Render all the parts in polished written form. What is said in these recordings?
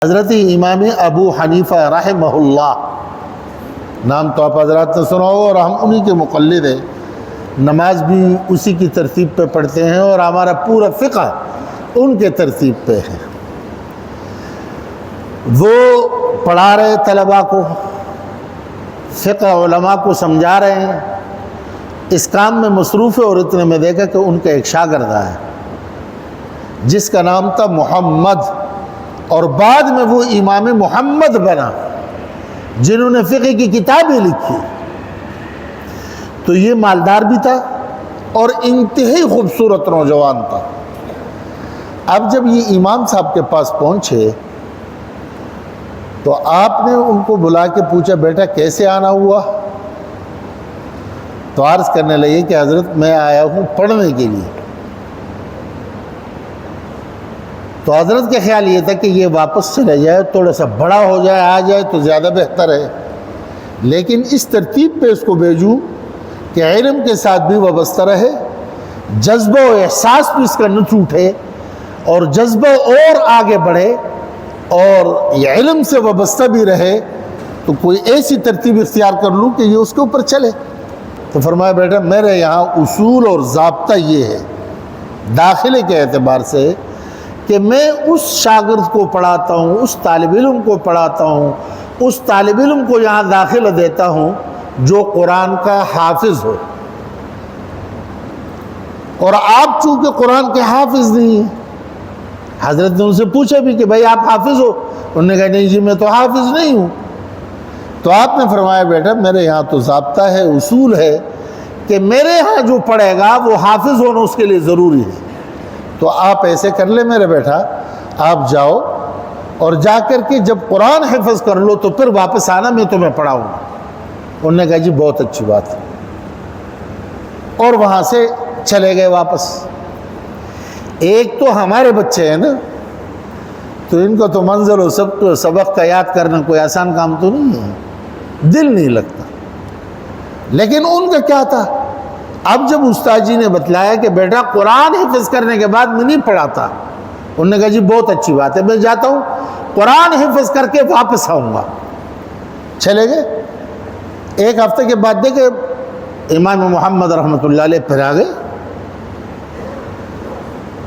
حضرت امام ابو حنیفہ رحمہ اللہ، نام تو آپ حضرات نے سنا ہو، اور ہم انہی کے مقلد ہیں، نماز بھی اسی کی ترتیب پہ پڑھتے ہیں اور ہمارا پورا فقہ ان کے ترتیب پہ ہے۔ وہ پڑھا رہے طلباء کو، فقہ علماء کو سمجھا رہے ہیں، اس کام میں مصروف ہے، اور اتنے میں دیکھا کہ ان کا ایک شاگرد ہے جس کا نام تھا محمد، اور بعد میں وہ امام محمد بنا جنہوں نے فقہ کی کتابیں لکھی۔ تو یہ مالدار بھی تھا اور انتہائی خوبصورت نوجوان تھا۔ اب جب یہ امام صاحب کے پاس پہنچے تو آپ نے ان کو بلا کے پوچھا، بیٹا کیسے آنا ہوا؟ تو عرض کرنے لگے کہ حضرت میں آیا ہوں پڑھنے کے لیے۔ تو حضرت کا خیال یہ تھا کہ یہ واپس چلے جائے، تھوڑا سا بڑا ہو جائے، آ جائے تو زیادہ بہتر ہے، لیکن اس ترتیب پہ اس کو بھیجوں کہ علم کے ساتھ بھی وابستہ رہے، جذبہ و احساس بھی اس کا نہ ٹوٹے، اور جذبہ اور آگے بڑھے، اور یہ علم سے وابستہ بھی رہے، تو کوئی ایسی ترتیب اختیار کر لوں کہ یہ اس کے اوپر چلے۔ تو فرمایا بیٹا میرے یہاں اصول اور ضابطہ یہ ہے داخلے کے اعتبار سے کہ میں اس شاگرد کو پڑھاتا ہوں، اس طالب علم کو پڑھاتا ہوں، اس طالب علم کو یہاں داخلہ دیتا ہوں جو قرآن کا حافظ ہو، اور آپ چونکہ قرآن کے حافظ نہیں ہیں۔ حضرت نے ان سے پوچھا بھی کہ بھائی آپ حافظ ہو؟ انہوں نے کہا نہیں جی میں تو حافظ نہیں ہوں۔ تو آپ نے فرمایا بیٹا میرے یہاں تو ضابطہ ہے، اصول ہے کہ میرے یہاں جو پڑھے گا وہ حافظ ہونا اس کے لیے ضروری ہے۔ تو آپ ایسے کر لیں میرے بیٹا، آپ جاؤ اور جا کر کے جب قرآن حفظ کر لو تو پھر واپس آنا، میں تمہیں پڑھاؤں گا۔ انہوں نے کہا جی بہت اچھی بات ہے، اور وہاں سے چلے گئے واپس۔ ایک تو ہمارے بچے ہیں نا، تو ان کو تو منزل و سبق کا یاد کرنا کوئی آسان کام تو نہیں ہے، دل نہیں لگتا، لیکن ان کا کیا تھا؟ اب جب استاد جی نے بتلایا کہ بیٹا قرآن حفظ کرنے کے بعد میں نہیں پڑھاتا، انہوں نے کہا جی بہت اچھی بات ہے، میں جاتا ہوں قرآن حفظ کر کے واپس آؤں گا۔ چلے گئے، ایک ہفتے کے بعد دیکھے امام محمد رحمۃ اللہ علیہ پھر آ گئے۔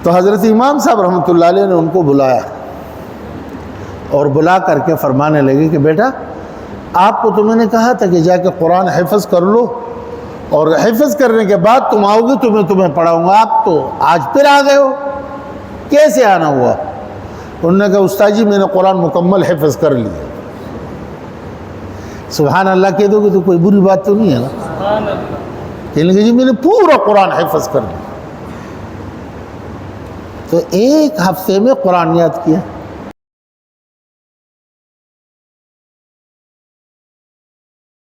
تو حضرت امام صاحب رحمۃ اللہ علیہ نے ان کو بلایا، اور بلا کر کے فرمانے لگے کہ بیٹا آپ کو تو میں نے کہا تھا کہ جا کے قرآن حفظ کر لو، اور حفظ کرنے کے بعد تم آؤ گے تو میں تمہیں پڑھاؤں گا، آپ تو آج پھر آ گئے ہو، کیسے آنا ہوا؟ انہوں نے کہا استاد جی میں نے قرآن مکمل حفظ کر لیا۔ سبحان اللہ کہہ دو گے تو کوئی بری بات تو نہیں ہے نا؟ کہنے لگے جی میں نے پورا قرآن حفظ کر لیا۔ تو ایک ہفتے میں قرآن یاد کیا۔